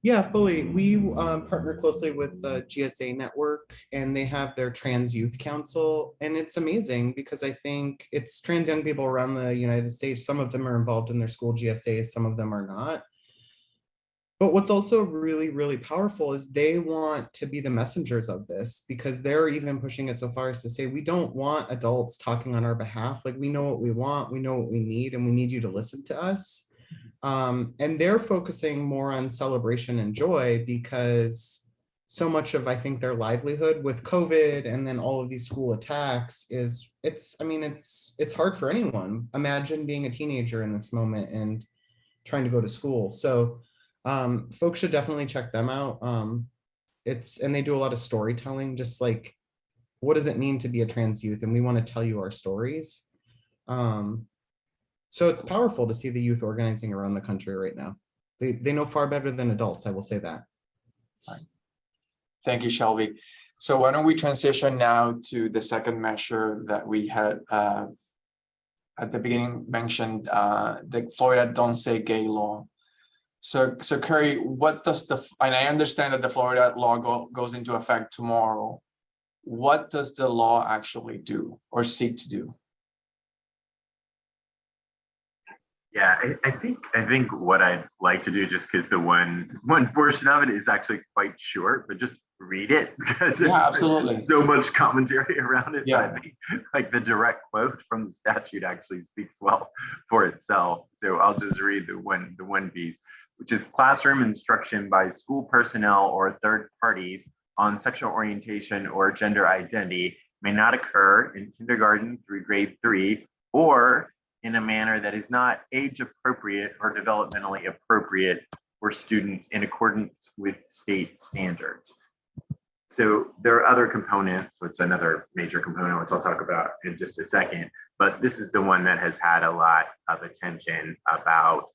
[SPEAKER 3] Yeah, fully. We partner closely with the GSA network, and they have their Trans Youth Council. And it's amazing because I think it's trans young people around the United States. Some of them are involved in their school GSAs, some of them are not. But what's also really, really powerful is they want to be the messengers of this, because they're even pushing it so far as to say, we don't want adults talking on our behalf. Like, we know what we want, we know what we need, and we need you to listen to us. And they're focusing more on celebration and joy, because so much of, I think, their livelihood with COVID and then all of these school attacks is, it's hard for anyone. Imagine being a teenager in this moment and trying to go to school. So folks should definitely check them out. And they do a lot of storytelling, just like, what does it mean to be a trans youth? And we want to tell you our stories. So it's powerful to see the youth organizing around the country right now. They know far better than adults, I will say that.
[SPEAKER 1] Thank you, Shelby. So why don't we transition now to the second measure that we had at the beginning mentioned, the Florida Don't Say Gay law. So Carrie, what does and I understand that the Florida law goes into effect tomorrow. What does the law actually do or seek to do?
[SPEAKER 4] Yeah, I think what I'd like to do, just because the one portion of it is actually quite short, but just read it because there's so much commentary around it.
[SPEAKER 1] Yeah.
[SPEAKER 4] But I think like the direct quote from the statute actually speaks well for itself. So I'll just read the one piece, which is classroom instruction by school personnel or third parties on sexual orientation or gender identity may not occur in kindergarten through grade 3 or in a manner that is not age appropriate or developmentally appropriate for students in accordance with state standards. So there are other components, which another major component, which I'll talk about in just a second, but this is the one that has had a lot of attention about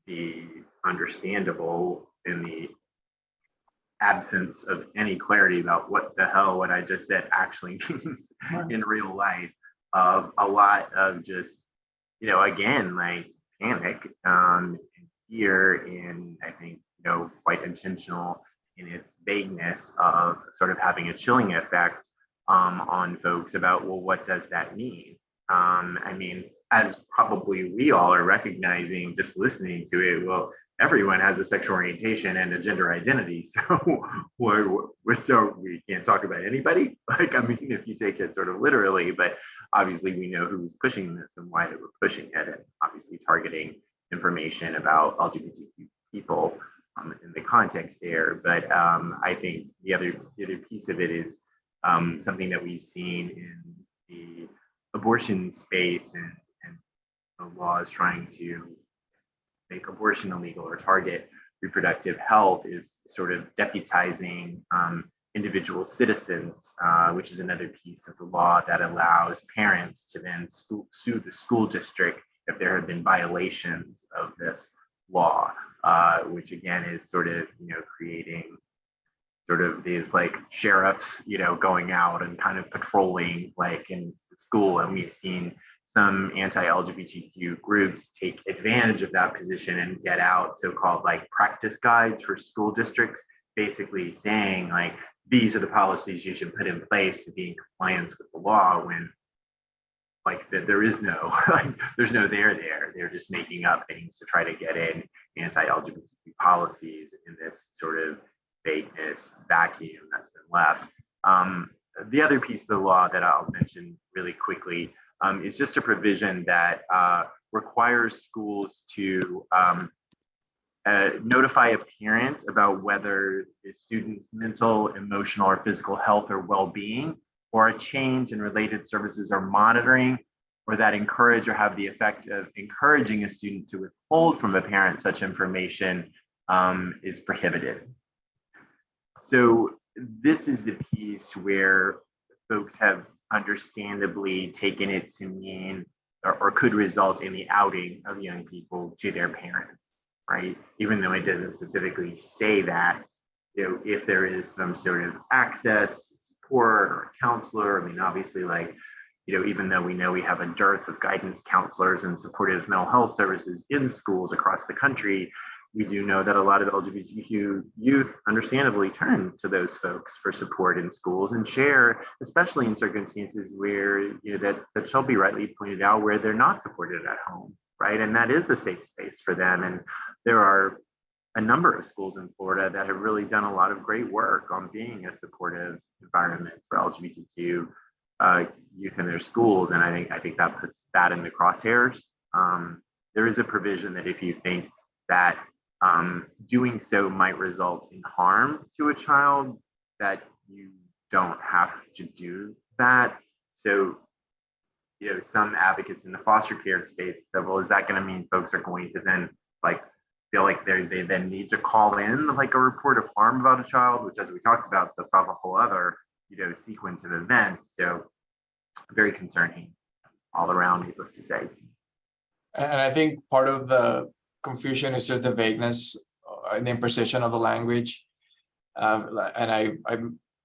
[SPEAKER 4] the understandable in the absence of any clarity about what the hell what I just said actually means in real life, of a lot of just, again, like panic, fear, and I think, quite intentional in its vagueness of sort of having a chilling effect on folks about, well, what does that mean? I mean, as probably we all are recognizing, just listening to it, well, everyone has a sexual orientation and a gender identity. So we can't talk about anybody. Like, I mean, if you take it sort of literally, but obviously we know who's pushing this and why they were pushing it, and obviously targeting information about LGBTQ people. in the context there. But I think the other piece of it is something that we've seen in the abortion space and the laws trying to make abortion illegal or target reproductive health is sort of deputizing individual citizens, which is another piece of the law that allows parents to then sue the school district if there have been violations of this law, which again is sort of, creating sort of these like sheriffs, going out and kind of patrolling like in school. And we've seen some anti-LGBTQ groups take advantage of that position and get out so-called like practice guides for school districts, basically saying like, these are the policies you should put in place to be in compliance with the law, when like there is no, like there's no there. They're just making up things to try to get in anti-LGBTQ policies in this sort of vagueness vacuum that's been left. The other piece of the law that I'll mention really quickly is just a provision that requires schools to notify a parent about whether the student's mental, emotional, or physical health or well-being, or a change in related services or monitoring, or that encourage or have the effect of encouraging a student to withhold from a parent such information is prohibited. So this is the piece where folks have understandably taken it to mean or could result in the outing of young people to their parents, right? Even though it doesn't specifically say that, if there is some sort of access, support, or a counselor. I mean, obviously, like, even though we know we have a dearth of guidance counselors and supportive mental health services in schools across the country, we do know that a lot of LGBTQ youth understandably turn to those folks for support in schools and share, especially in circumstances where, that Shelby rightly pointed out, where they're not supported at home, right? And that is a safe space for them. And there are a number of schools in Florida that have really done a lot of great work on being a supportive environment for LGBTQ youth in their schools. And I think that puts that in the crosshairs. There is a provision that if you think that doing so might result in harm to a child, that you don't have to do that. So, some advocates in the foster care space said, well, is that going to mean folks are going to then like feel like they then need to call in like a report of harm about a child, which, as we talked about, sets off a whole other sequence of events. So very concerning all around, needless to say.
[SPEAKER 1] And I think part of the confusion is just the vagueness and the imprecision of the language. And I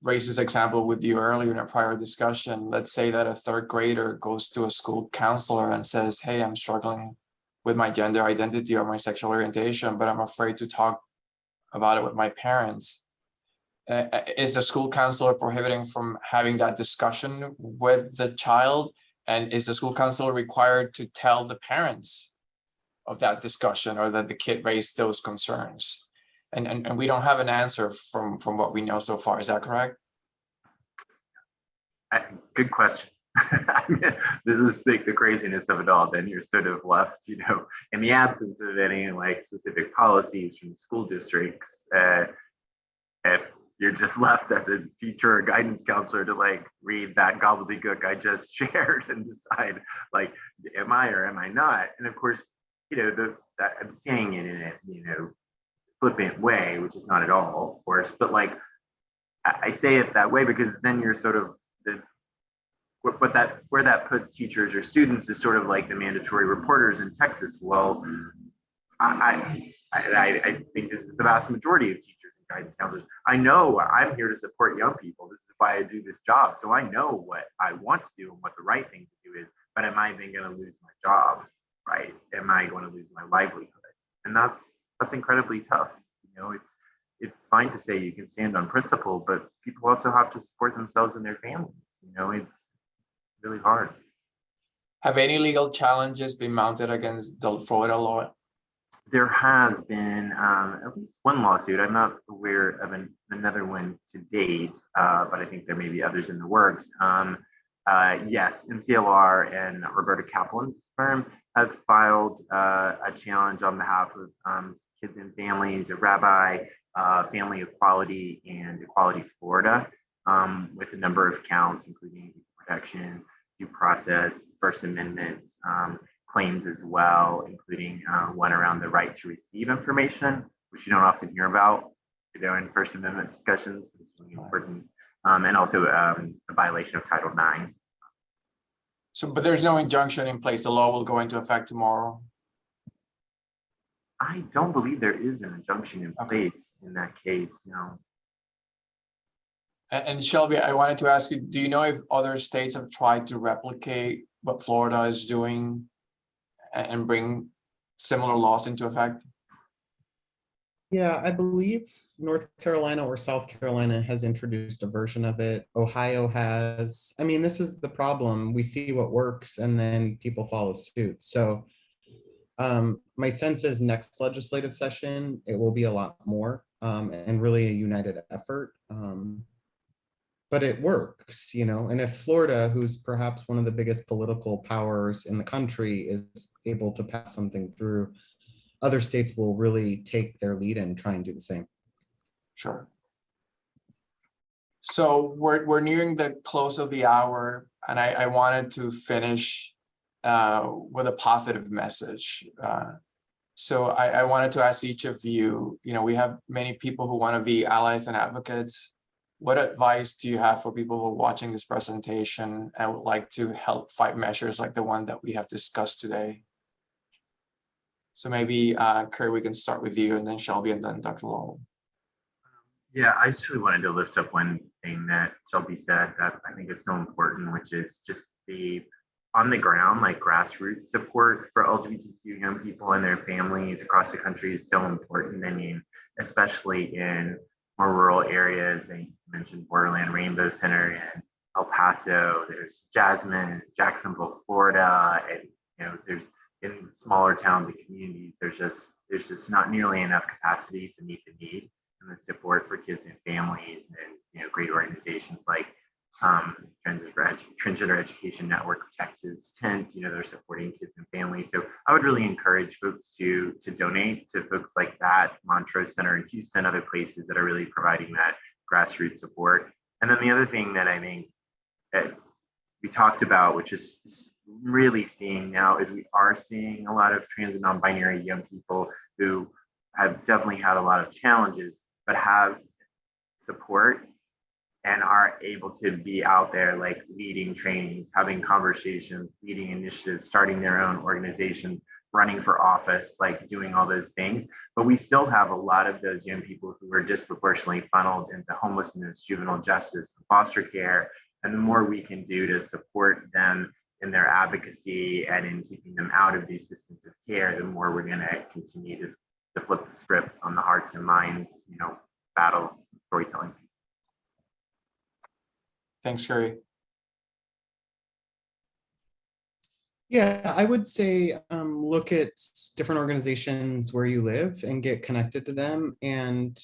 [SPEAKER 1] raised this example with you earlier in a prior discussion. Let's say that a third grader goes to a school counselor and says, hey, I'm struggling with my gender identity or my sexual orientation, but I'm afraid to talk about it with my parents. Is the school counselor prohibiting from having that discussion with the child? And is the school counselor required to tell the parents of that discussion, or that the kid raised those concerns? And we don't have an answer from what we know so far. Is that correct?
[SPEAKER 4] Good question. This is like the craziness of it all. Then you're sort of left, in the absence of any like specific policies from school districts, if you're just left as a teacher or guidance counselor to like read that gobbledygook I just shared and decide like, am I or am I not? And of course, I'm saying it in a flippant way, which is not at all, of course, but like I say it that way because then you're sort of where that puts teachers or students is sort of like the mandatory reporters in Texas. Well, I think this is the vast majority of teachers and guidance counselors. I know I'm here to support young people. This is why I do this job. So I know what I want to do and what the right thing to do is, but am I then going to lose my job, right? Am I going to lose my livelihood? And that's incredibly tough. It's fine to say you can stand on principle, but people also have to support themselves and their families. It's really hard.
[SPEAKER 1] Have any legal challenges been mounted against the Florida law?
[SPEAKER 4] There has been at least one lawsuit. I'm not aware of another one to date, but I think there may be others in the works. Yes, NCLR and Roberta Kaplan's firm has filed a challenge on behalf of Kids and Families, a rabbi, Family Equality, and Equality Florida, with a number of counts, including protection, due process, First Amendment claims as well, including one around the right to receive information, which you don't often hear about. They're in First Amendment discussions, which is really important, and also a violation of Title IX.
[SPEAKER 1] So, but there's no injunction in place. The law will go into effect tomorrow.
[SPEAKER 4] I don't believe there is an injunction in place in that case, no.
[SPEAKER 1] And Shelby, I wanted to ask you, do you know if other states have tried to replicate what Florida is doing and bring similar laws into effect?
[SPEAKER 3] Yeah, I believe North Carolina or South Carolina has introduced a version of it. Ohio has. I mean, this is the problem. We see what works and then people follow suit. So my sense is next legislative session, it will be a lot more and really a united effort. But it works, you know, and if Florida, who's perhaps one of the biggest political powers in the country, is able to pass something through, other states will really take their lead and try and do the same.
[SPEAKER 1] Sure. So we're nearing the close of the hour, and I wanted to finish with a positive message. So I wanted to ask each of you, you know, we have many people who want to be allies and advocates. What advice do you have for people who are watching this presentation and would like to help fight measures like the one that we have discussed today? So maybe, Kerry, we can start with you, and then Shelby, and then Dr. Lowell.
[SPEAKER 4] Yeah, I just really wanted to lift up one thing that Shelby said that I think is so important, which is just the on the ground, like grassroots support for LGBTQ young people and their families across the country is so important. I mean, especially in more rural areas. I mentioned Borderland Rainbow Center in El Paso. There's Jasmine, Jacksonville, Florida, and you know, there's in smaller towns and communities. There's just not nearly enough capacity to meet the need and the support for kids and families, and you know, great organizations like Transgender Education Network of Texas, TENT, you know, they're supporting kids and families. So I would really encourage folks to donate to folks like that, Montrose Center in Houston, other places that are really providing that grassroots support. And then the other thing that I think that we talked about, which is really seeing now, is we are seeing a lot of trans and non-binary young people who have definitely had a lot of challenges, but have support and are able to be out there, like leading trainings, having conversations, leading initiatives, starting their own organization, running for office, like doing all those things. But we still have a lot of those young people who are disproportionately funneled into homelessness, juvenile justice, foster care. And the more we can do to support them in their advocacy and in keeping them out of these systems of care, the more we're gonna continue to flip the script on the hearts and minds, you know, battle storytelling.
[SPEAKER 1] Thanks, Kerry.
[SPEAKER 3] Yeah, I would say look at different organizations where you live and get connected to them. And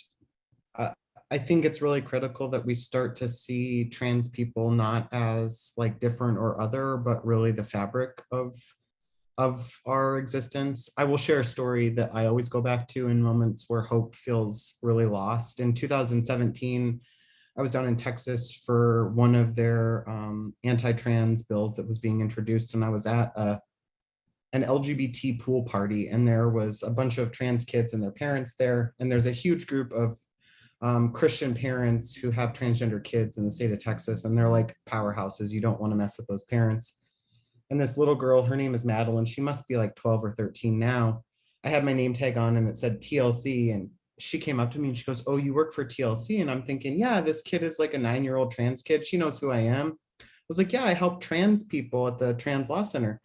[SPEAKER 3] I think it's really critical that we start to see trans people not as like different or other, but really the fabric of our existence. I will share a story that I always go back to in moments where hope feels really lost. In 2017, I was down in Texas for one of their anti-trans bills that was being introduced, and I was at an LGBT pool party, and there was a bunch of trans kids and their parents there, and there's a huge group of Christian parents who have transgender kids in the state of Texas, and they're like powerhouses. You don't want to mess with those parents. And this little girl, her name is Madeline, she must be like 12 or 13 now. I had my name tag on and it said TLC, and she came up to me and she goes, "Oh, you work for TLC?" And I'm thinking, yeah, this kid is like a 9-year-old trans kid. She knows who I am. I was like, yeah, I help trans people at the Trans Law Center.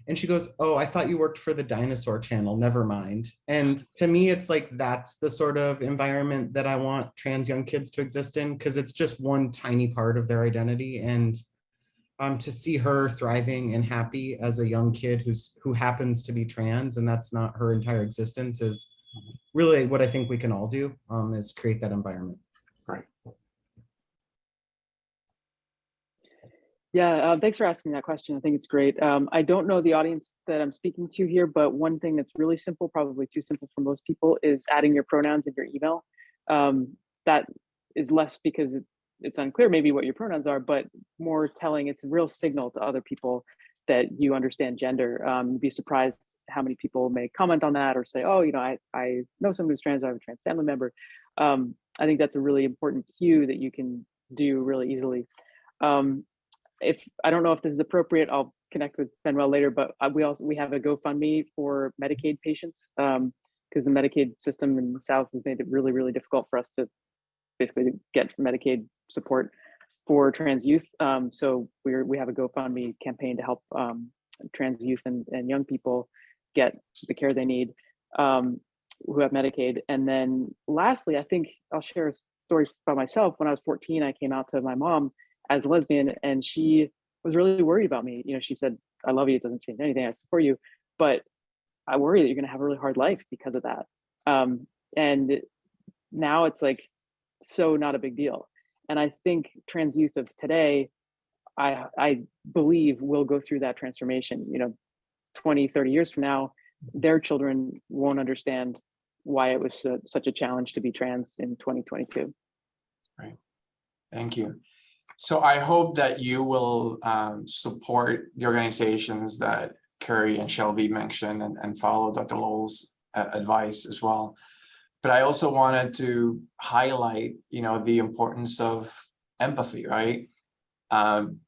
[SPEAKER 3] And she goes, "Oh, I thought you worked for the Dinosaur Channel, never mind." And to me, it's like, that's the sort of environment that I want trans young kids to exist in, because it's just one tiny part of their identity. And to see her thriving and happy as a young kid who happens to be trans, and that's not her entire existence, is really what I think we can all do, is create that environment.
[SPEAKER 1] Right.
[SPEAKER 2] Yeah, thanks for asking that question. I think it's great. I don't know the audience that I'm speaking to here, but one thing that's really simple, probably too simple for most people, is adding your pronouns in your email. That is less because it's unclear maybe what your pronouns are, but more telling. It's a real signal to other people that you understand gender. You'd be surprised how many people may comment on that or say, oh, you know, I know someone who's trans, I have a trans family member. I think that's a really important cue that you can do really easily. If I don't know if this is appropriate, I'll connect with Manuel later, but we have a GoFundMe for Medicaid patients because the Medicaid system in the South has made it really, really difficult for us to basically get Medicaid support for trans youth. So we have a GoFundMe campaign to help trans youth and young people get the care they need who have Medicaid. And then lastly, I think I'll share a story about myself. When I was 14, I came out to my mom as a lesbian, and she was really worried about me. You know, she said, I love you, it doesn't change anything, I support you, but I worry that you're gonna have a really hard life because of that. And now it's like, so not a big deal. And I think trans youth of today, I believe will go through that transformation. You know, 20, 30 years from now, their children won't understand why it was such a challenge to be trans in 2022.
[SPEAKER 1] Right, thank you. So I hope that you will support the organizations that Curry and Shelby mentioned and follow Dr. Lowell's advice as well. But I also wanted to highlight, you know, the importance of empathy, right? And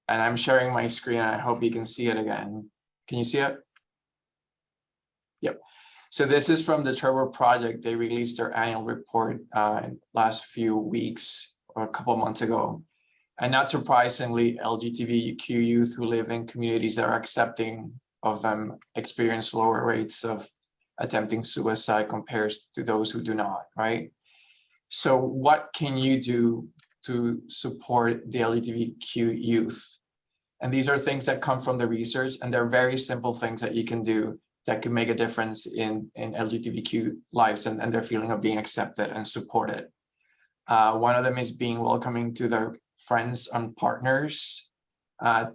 [SPEAKER 1] I'm sharing my screen, and I hope you can see it again. Can you see it? Yep. So this is from the Trevor Project. They released their annual report last few weeks or a couple of months ago. And not surprisingly, LGBTQ youth who live in communities that are accepting of them experience lower rates of attempting suicide compared to those who do not, right? So what can you do to support the LGBTQ youth? And these are things that come from the research, and they're very simple things that you can do that can make a difference in LGBTQ lives and their feeling of being accepted and supported. One of them is being welcoming to their friends and partners,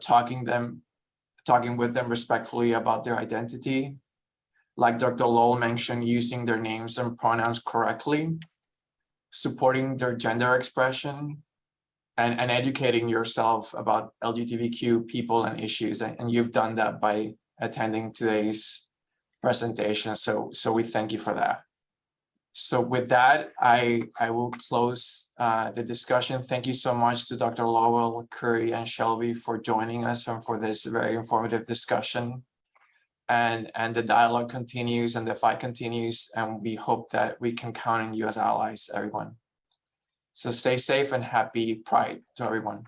[SPEAKER 1] talking with them respectfully about their identity. Like Dr. Lowell mentioned, using their names and pronouns correctly, supporting their gender expression, and educating yourself about LGBTQ people and issues. And you've done that by attending today's presentation. So we thank you for that. So with that, I will close the discussion. Thank you so much to Dr. Lowell, Curry, and Shelby for joining us and for this very informative discussion. And the dialogue continues and the fight continues, and we hope that we can count on you as allies, everyone. So stay safe and happy Pride to everyone.